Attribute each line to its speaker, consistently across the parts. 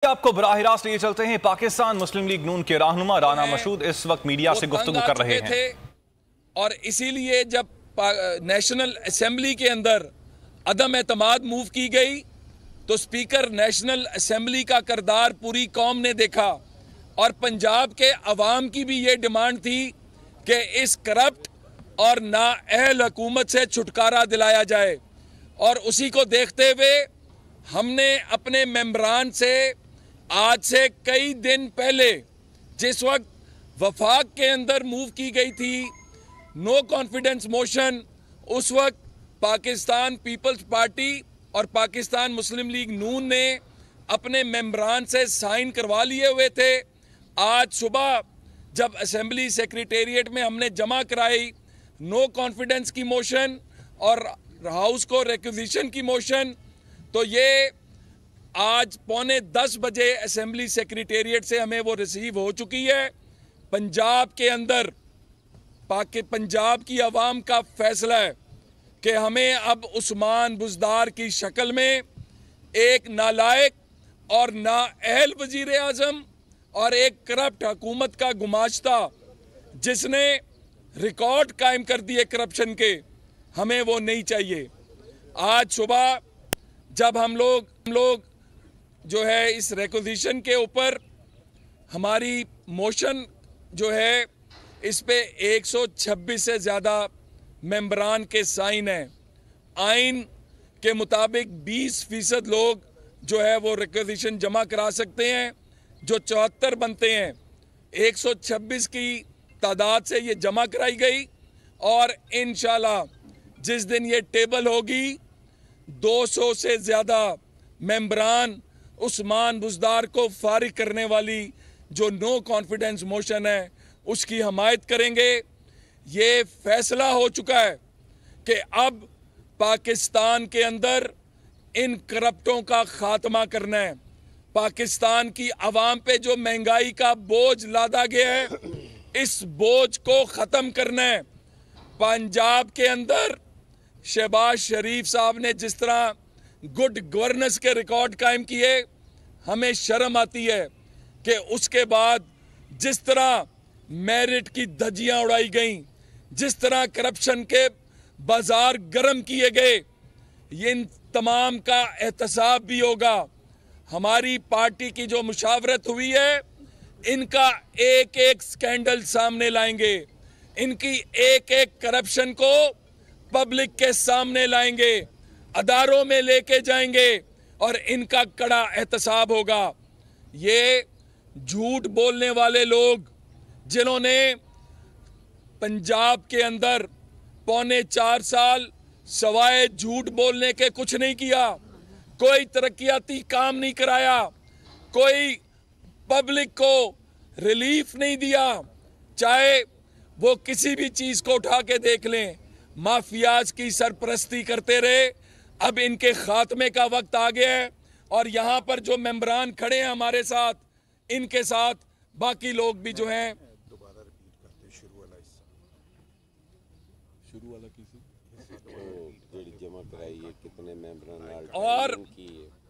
Speaker 1: आपको बराह रास्त लिए चलते हैं। पाकिस्तान मुस्लिम लीग नून के रहनुमा राना मशहूद इस वक्त मीडिया से गुफ्तगू कर रहे हैं
Speaker 2: और इसीलिए जब नेशनल असेंबली के अंदर अदम एतमाद मूव की गई तो स्पीकर नेशनल असेंबली का किरदार पूरी कौम ने देखा और पंजाब के अवाम की भी ये डिमांड थी कि इस करप्ट और नाअहल हुकूमत से छुटकारा दिलाया जाए। और उसी को देखते हुए हमने अपने मेंबरान से आज से कई दिन पहले जिस वक्त वफाक के अंदर मूव की गई थी नो कॉन्फिडेंस मोशन, उस वक्त पाकिस्तान पीपल्स पार्टी और पाकिस्तान मुस्लिम लीग नून ने अपने मेंबरान से साइन करवा लिए हुए थे। आज सुबह जब असेंबली सेक्रेटेरिएट में हमने जमा कराई नो कॉन्फिडेंस की मोशन और हाउस को रिक्विजिशन की मोशन, तो ये आज 9:45 बजे असेंबली सेक्रेटेरिएट से हमें वो रिसीव हो चुकी है। पंजाब के अंदर पंजाब की आवाम का फैसला है कि हमें अब उस्मान बुज़दार की शक्ल में एक नालायक और नाअहल वज़ीर आज़म और एक करप्ट हुकूमत का गुमाश्ता जिसने रिकॉर्ड कायम कर दिए करप्शन के, हमें वो नहीं चाहिए। आज सुबह जब हम लोग जो है इस रिक्विजिशन के ऊपर हमारी मोशन जो है इस पे 126 से ज़्यादा मेंबरान के साइन हैं। आइन के मुताबिक 20% लोग जो है वो रिक्विजिशन जमा करा सकते हैं, जो 74 बनते हैं। 126 की तादाद से ये जमा कराई गई और इंशाल्लाह जिस दिन ये टेबल होगी 200 से ज़्यादा मेंबरान उस्मान बुज़दार को फारिग करने वाली जो नो कॉन्फिडेंस मोशन है उसकी हमायत करेंगे। ये फैसला हो चुका है कि अब पाकिस्तान के अंदर इन करप्टों का खात्मा करना है। पाकिस्तान की आवाम पे जो महंगाई का बोझ लादा गया है इस बोझ को ख़त्म करना है। पंजाब के अंदर शहबाज शरीफ साहब ने जिस तरह गुड गवर्नेंस के रिकॉर्ड कायम किए, हमें शर्म आती है कि उसके बाद जिस तरह मेरिट की धज्जियां उड़ाई गईं, जिस तरह करप्शन के बाजार गर्म किए गए, इन तमाम का एहतसाब भी होगा। हमारी पार्टी की जो मुशावरत हुई है इनका एक एक स्कैंडल सामने लाएंगे, इनकी एक एक करप्शन को पब्लिक के सामने लाएंगे, अदारों में लेके जाएंगे और इनका कड़ा एहतसाब होगा। ये झूठ बोलने वाले लोग जिन्होंने पंजाब के अंदर 4.25 साल सवाए झूठ बोलने के कुछ नहीं किया, कोई तरक्याती काम नहीं कराया, कोई पब्लिक को रिलीफ नहीं दिया, चाहे वो किसी भी चीज़ को उठा के देख लें, माफियाज की सरपरस्ती करते रहे। अब इनके खात्मे का वक्त आ गया है और यहाँ पर जो मेंबरान खड़े हैं हमारे साथ, इनके साथ बाकी लोग भी जो हैं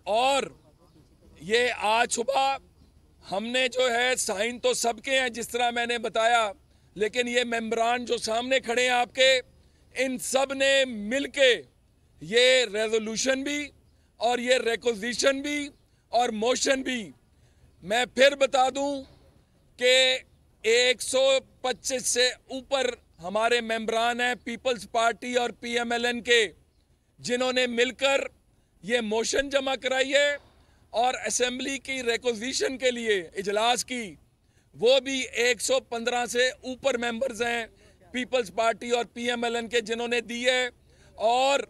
Speaker 2: और ये आज सुबह हमने जो है साइन तो सबके हैं जिस तरह मैंने बताया, लेकिन ये मेंबरान जो सामने खड़े हैं आपके, इन सब ने मिलके ये रेजोल्यूशन भी और ये रिक्विजिशन भी और मोशन भी, मैं फिर बता दूं कि 125 से ऊपर हमारे मेंबरान हैं पीपल्स पार्टी और PMLN के, जिन्होंने मिलकर ये मोशन जमा कराई है और असेंबली की रिक्विजिशन के लिए इजलास की, वो भी 115 से ऊपर मेंबर्स हैं पीपल्स पार्टी और PMLN के जिन्होंने दी है। और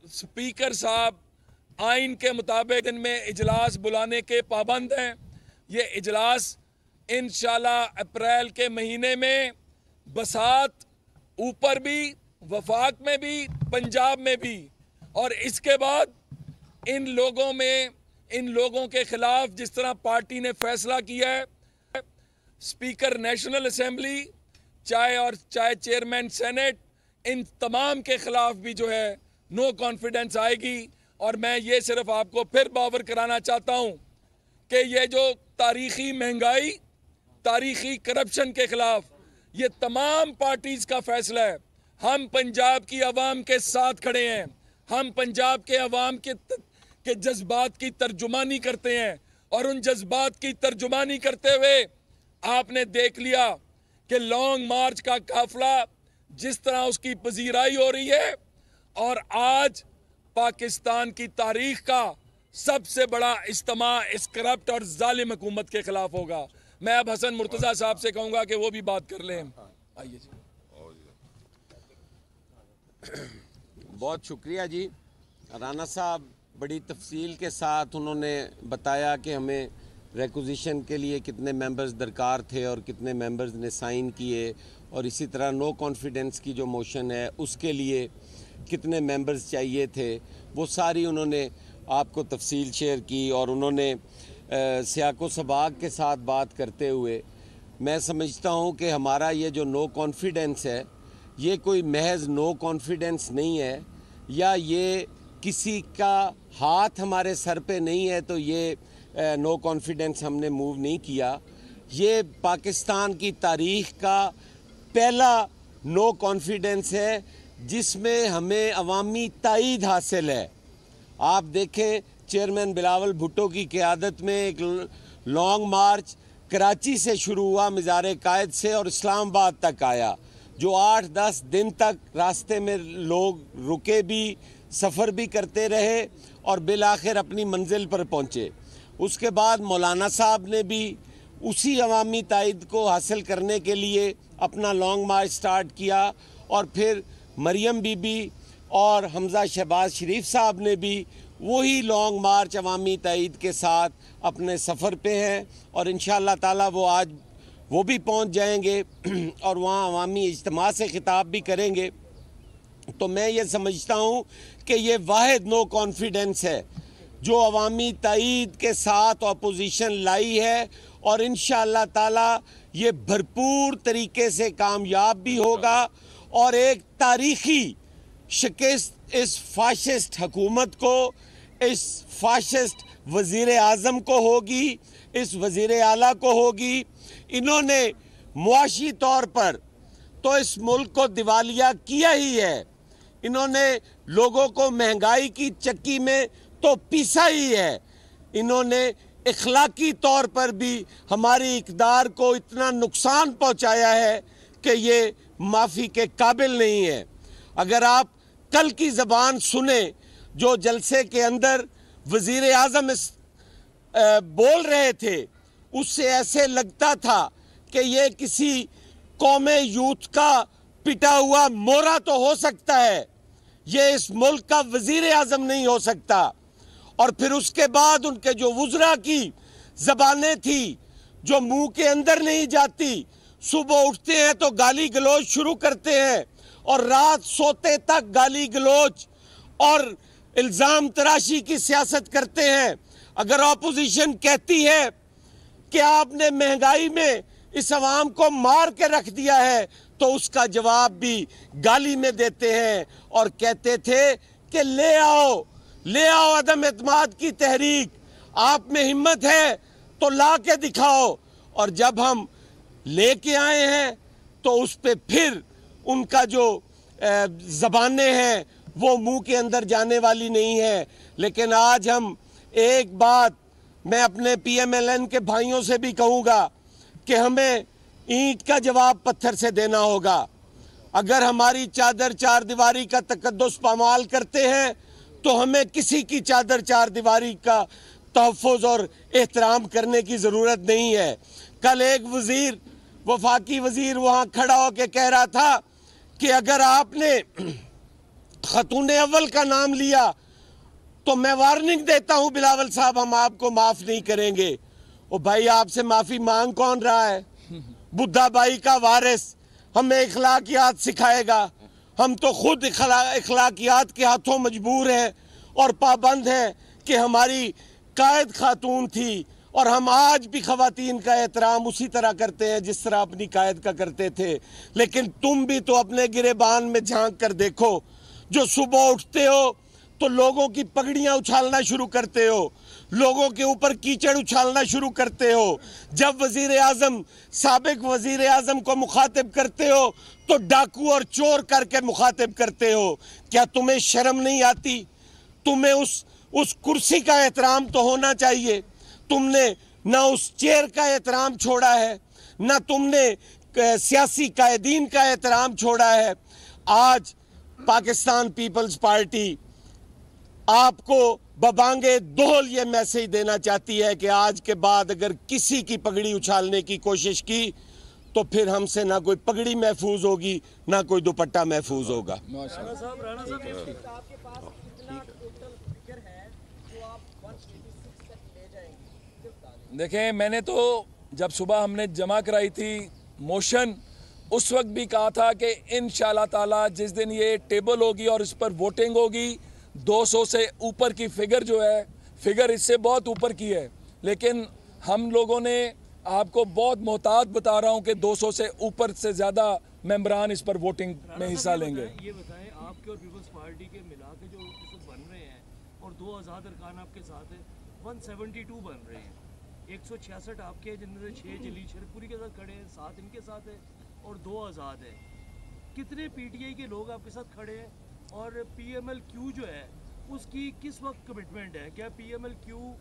Speaker 2: स्पीकर साहब आइन के मुताबिक इनमें इजलास बुलाने के पाबंद हैं। ये इजलास इंशाल्लाह अप्रैल के महीने में बसात ऊपर भी, वफाक में भी, पंजाब में भी, और इसके बाद इन लोगों के खिलाफ जिस तरह पार्टी ने फैसला किया है, स्पीकर नेशनल असेंबली चाहे चेयरमैन सेनेट, इन तमाम के खिलाफ भी जो है नो कॉन्फिडेंस आएगी। और मैं ये सिर्फ आपको फिर बावर कराना चाहता हूँ कि ये जो तारीखी महंगाई, तारीखी करप्शन के खिलाफ ये तमाम पार्टीज का फैसला है। हम पंजाब की आवाम के साथ खड़े हैं। हम पंजाब के आवाम के जज्बात की तर्जुमानी करते हैं और उन जज्बात की तर्जुमानी करते हुए आपने देख लिया कि लॉन्ग मार्च का काफिला जिस तरह उसकी पजीराई हो रही है और आज पाकिस्तान की तारीख का सबसे बड़ा इज्तिमा इस करप्ट और जालिम हुकूमत के खिलाफ होगा। मैं अब हसन मुर्तजा साहब से कहूंगा कि वो भी बात कर लें। आइए जी।
Speaker 3: बहुत शुक्रिया जी। राना साहब बड़ी तफसील के साथ उन्होंने बताया कि हमें रिक्विजिशन के लिए कितने मेंबर्स दरकार थे और कितने मेंबर्स ने साइन किए, और इसी तरह नो कॉन्फिडेंस की जो मोशन है उसके लिए कितने मेंबर्स चाहिए थे। वो सारी उन्होंने आपको तफसील शेयर की और उन्होंने सियाको सबाक के साथ बात करते हुए मैं समझता हूँ कि हमारा ये जो नो कॉन्फिडेंस है ये कोई महज नो कॉन्फिडेंस नहीं है, या ये किसी का हाथ हमारे सर पे नहीं है तो ये नो कॉन्फिडेंस हमने मूव नहीं किया। ये पाकिस्तान की तारीख़ का पहला नो कॉन्फिडेंस है जिसमें हमें अवामी ताईद हासिल है। आप देखें, चेयरमैन बिलावल भुट्टो की क़यादत में एक लॉन्ग मार्च कराची से शुरू हुआ, मज़ार कायद से, और इस्लामाबाद तक आया, जो 8-10 दिन तक रास्ते में लोग रुके भी, सफ़र भी करते रहे और बिलाखिर अपनी मंजिल पर पहुँचे। उसके बाद मौलाना साहब ने भी उसी अवामी ताईद को हासिल करने के लिए अपना लॉन्ग मार्च स्टार्ट किया, और फिर मरियम बीबी और हमजा शहबाज शरीफ साहब ने भी वही लॉन्ग मार्च अवामी ताईद के साथ अपने सफ़र पे हैं, और इंशाअल्लाह ताला वो आज वो भी पहुंच जाएंगे और वहाँ अवामी इज्तिमा से खिताब भी करेंगे। तो मैं ये समझता हूँ कि ये वाहिद नो कॉन्फिडेंस है जो अवामी ताईद के साथ अपोजिशन लाई है, और इंशाअल्लाह ताला ये भरपूर तरीके से कामयाब भी होगा और एक तारीख़ी शिकस्त इस फाशिस्ट हुकूमत को, इस फाशिस्ट वज़ीर आज़म को होगी, इस वज़ीर आला को होगी। इन्होंने मुआशी तौर पर तो इस मुल्क को दिवालिया किया ही है, इन्होंने लोगों को महंगाई की चक्की में तो पीसा ही है, इन्होंने इखलाकी तौर पर भी हमारी इक़दार को इतना नुकसान पहुंचाया है कि ये माफ़ी के काबिल नहीं है। अगर आप कल की ज़बान सुने जो जलसे के अंदर वज़ीर आज़म बोल रहे थे, उससे ऐसे लगता था कि ये किसी कौम यूथ का पिटा हुआ मोरा तो हो सकता है, ये इस मुल्क का वज़ीर आज़म नहीं हो सकता। और फिर उसके बाद उनके जो वुज़रा की ज़बानें थी जो मुंह के अंदर नहीं जाती, सुबह उठते हैं तो गाली गलौज शुरू करते हैं और रात सोते तक गाली गलौज और इल्ज़ाम तराशी की सियासत करते हैं। अगर अपोजिशन कहती है कि आपने महंगाई में इस अवाम को मार के रख दिया है, तो उसका जवाब भी गाली में देते हैं और कहते थे कि ले आओ अदम एतमाद की तहरीक, आप में हिम्मत है तो ला के दिखाओ। और जब हम लेके आए हैं तो उस पे फिर उनका जो ज़बानें हैं वो मुंह के अंदर जाने वाली नहीं है। लेकिन आज हम एक बात मैं अपने PMLN के भाइयों से भी कहूँगा कि हमें ईंट का जवाब पत्थर से देना होगा। अगर हमारी चादर चार दीवारी का तकद्दुस पामाल करते हैं तो हमें किसी की चादर चार दीवारी का तहफ़्फ़ुज़ और एहतराम करने की ज़रूरत नहीं है। कल एक वज़ीर, वफाकी वज़ीर, वहाँ खड़ा होकर कह रहा था कि अगर आपने खतून अव्वल का नाम लिया तो मैं वार्निंग देता हूँ बिलावल साहब, हम आपको माफ़ नहीं करेंगे। ओ भाई, आपसे माफ़ी मांग कौन रहा है? बुद्धा बाई का वारिस हमें इखलाकियात सिखाएगा? हम तो खुद इखलाकियात के हाथों मजबूर हैं और पाबंद हैं कि हमारी कायद खातून थी, और हम आज भी ख़वातीन का एहतराम उसी तरह करते हैं जिस तरह अपनी कायद का करते थे। लेकिन तुम भी तो अपने गिरेबान में झांक कर देखो, जो सुबह उठते हो तो लोगों की पगड़ियाँ उछालना शुरू करते हो, लोगों के ऊपर कीचड़ उछालना शुरू करते हो, जब साबिक वजीर आजम को मुखातिब करते हो तो डाकू और चोर करके मुखातिब करते हो। क्या तुम्हें शर्म नहीं आती? तुम्हें उस कुर्सी का एहतराम तो होना चाहिए। तुमने ना उस चेयर का एहतराम छोड़ा है, ना तुमने सियासी कायदीन का एहतराम छोड़ा है। आज पाकिस्तान पीपल्स पार्टी आपको बबांगे दोहल ये मैसेज देना चाहती है कि आज के बाद अगर किसी की पगड़ी उछालने की कोशिश की तो फिर हमसे ना कोई पगड़ी महफूज होगी, ना कोई दुपट्टा महफूज होगा।
Speaker 2: देखें, मैंने तो जब सुबह हमने जमा कराई थी मोशन, उस वक्त भी कहा था कि इंशाल्लाह ताला जिस दिन ये टेबल होगी और इस पर वोटिंग होगी, 200 से ऊपर की फिगर जो है, फिगर इससे बहुत ऊपर की है, लेकिन हम लोगों ने आपको बहुत मोहतात बता रहा हूं कि 200 से ऊपर से ज़्यादा मेंबरान इस पर वोटिंग में हिस्सा लेंगे।
Speaker 4: ये बताएं, आपके और पीपल्स पार्टी के मिला के जो बन रहे हैं और 2 आज़ाद अरकान आपके साथ है, 172 बन रहे हैं। 166 आपके हैं, जिनमें से 6 जलील शरीफपुरी के साथ खड़े हैं, 7 इनके साथ है और 2 आज़ाद है। कितने पीटीआई के लोग आपके साथ खड़े हैं? और पीएमएल-क्यू जो है उसकी किस वक्त कमिटमेंट है? क्या पीएमएल-क्यू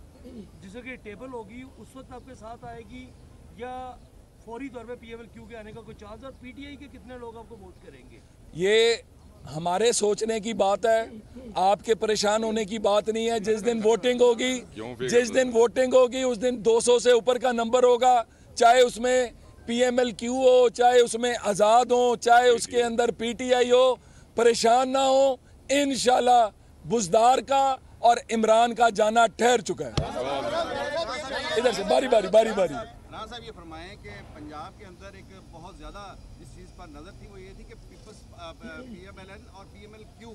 Speaker 4: जिस वक्त टेबल होगी उस वक्त आपके साथ आएगी या फौरी तौर पे पीएमएल-क्यू के आने का कोई चांस? और पीटीआई के कितने लोग आपको वोट करेंगे?
Speaker 2: ये हमारे सोचने की बात है, आपके परेशान होने की बात नहीं है। जिस दिन वोटिंग होगी उस दिन 200 से ऊपर का नंबर होगा, चाहे उसमें पीएमएल-क्यू हो, चाहे उसमें आज़ाद हो, चाहे उसके अंदर पीटीआई हो। परेशान ना हो, इंशाल्लाह बुज़दार का और इमरान का जाना ठहर चुका है। इधर से बारी बारी।
Speaker 5: राणा साहब ये फरमाएं कि पंजाब के अंदर एक बहुत ज़्यादा जिस चीज़ पर नज़र थी वो ये थी कि पीएमएलएन और पीएमएल-क्यू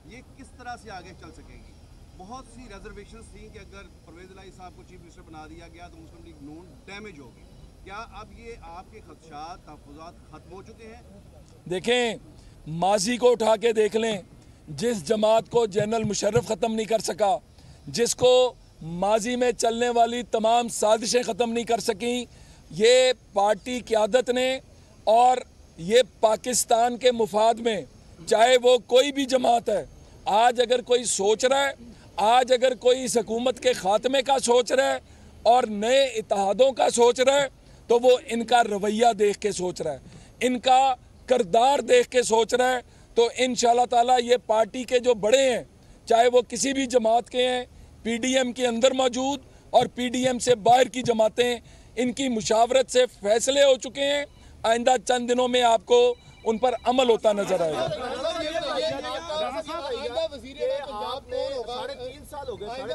Speaker 5: ये किस तरह से आगे चल सकेगी। बहुत सी रिजर्वेशंस थी कि अगर परवेज़ इलाही साहब को चीफ मिनिस्टर बना दिया गया तो मुस्लिम लीग नून डैमेज होगी। क्या अब ये आपके खदशात तहफ़्फ़ुज़ात ख़त्म हो चुके हैं?
Speaker 2: देखें, माजी को उठा के देख लें, जिस जमात को जनरल मुशर्रफ ख़त्म नहीं कर सका, जिसको माजी में चलने वाली तमाम साजिशें ख़त्म नहीं कर सकी, ये पार्टी क़यादत ने और ये पाकिस्तान के मुफाद में, चाहे वो कोई भी जमात है, आज अगर कोई सोच रहा है, आज अगर कोई इस हुकूमत के ख़ात्मे का सोच रहा है और नए इत्तेहादों का सोच रहा है, तो वो इनका रवैया देख के सोच रहा है, इनका किरदार देख के सोच रहा है। तो इंशाल्लाह ताला ये पार्टी के जो बड़े हैं, चाहे वो किसी भी जमात के हैं, पीडीएम के अंदर मौजूद और पीडीएम से बाहर की जमातें, इनकी मुशावरत से फैसले हो चुके हैं। आइंदा चंद दिनों में आपको उन पर अमल होता नजर आएगा।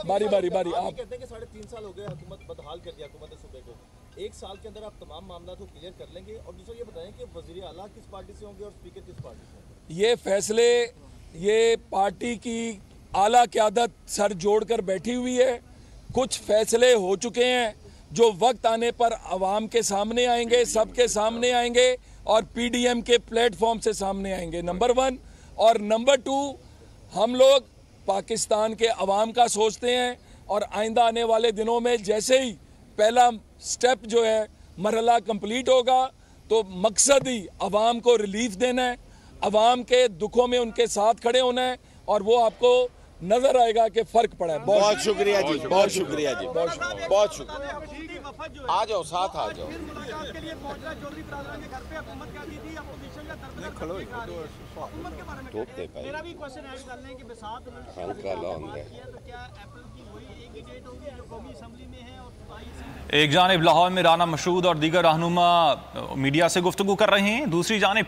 Speaker 2: बारी आप
Speaker 6: कहते हैं कि 3.5 साल हो गए हुकूमत बदहाल कर दिया हुकूमत सूबे को, 1 साल के अंदर आप तमाम मामला को क्लियर कर लेंगे? और दूसरा ये बताएं कि वजीर आला किस पार्टी से होंगे और स्पीकर किस पार्टी से होंगे?
Speaker 2: ये फैसले ये पार्टी की आला क़यादत सर जोड़कर बैठी हुई है। कुछ फैसले हो चुके हैं जो वक्त आने पर आवाम के सामने आएंगे, सबके सामने आएंगे और पीडीएम के प्लेटफॉर्म से सामने आएंगे, नंबर 1। और नंबर 2, हम लोग पाकिस्तान के अवाम का सोचते हैं और आइंदा आने वाले दिनों में जैसे ही पहला स्टेप जो है मरहला कंप्लीट होगा तो मकसद ही अवाम को रिलीफ देना है, अवाम के दुखों में उनके साथ खड़े होना है और वो आपको नजर आएगा कि फर्क पड़ा है।
Speaker 3: बहुत शुक्रिया जी, बहुत शुक्रिया जी, बहुत शुक्रिया। आ जाओ, साथ आ जाओ। मेरा भी क्वेश्चन ऐड कर लें कि बसात
Speaker 1: एक जानिब लाहौर में राना मशहूद और दीगर रहनुमा मीडिया से गुफ्तगू कर रहे हैं, दूसरी जानिब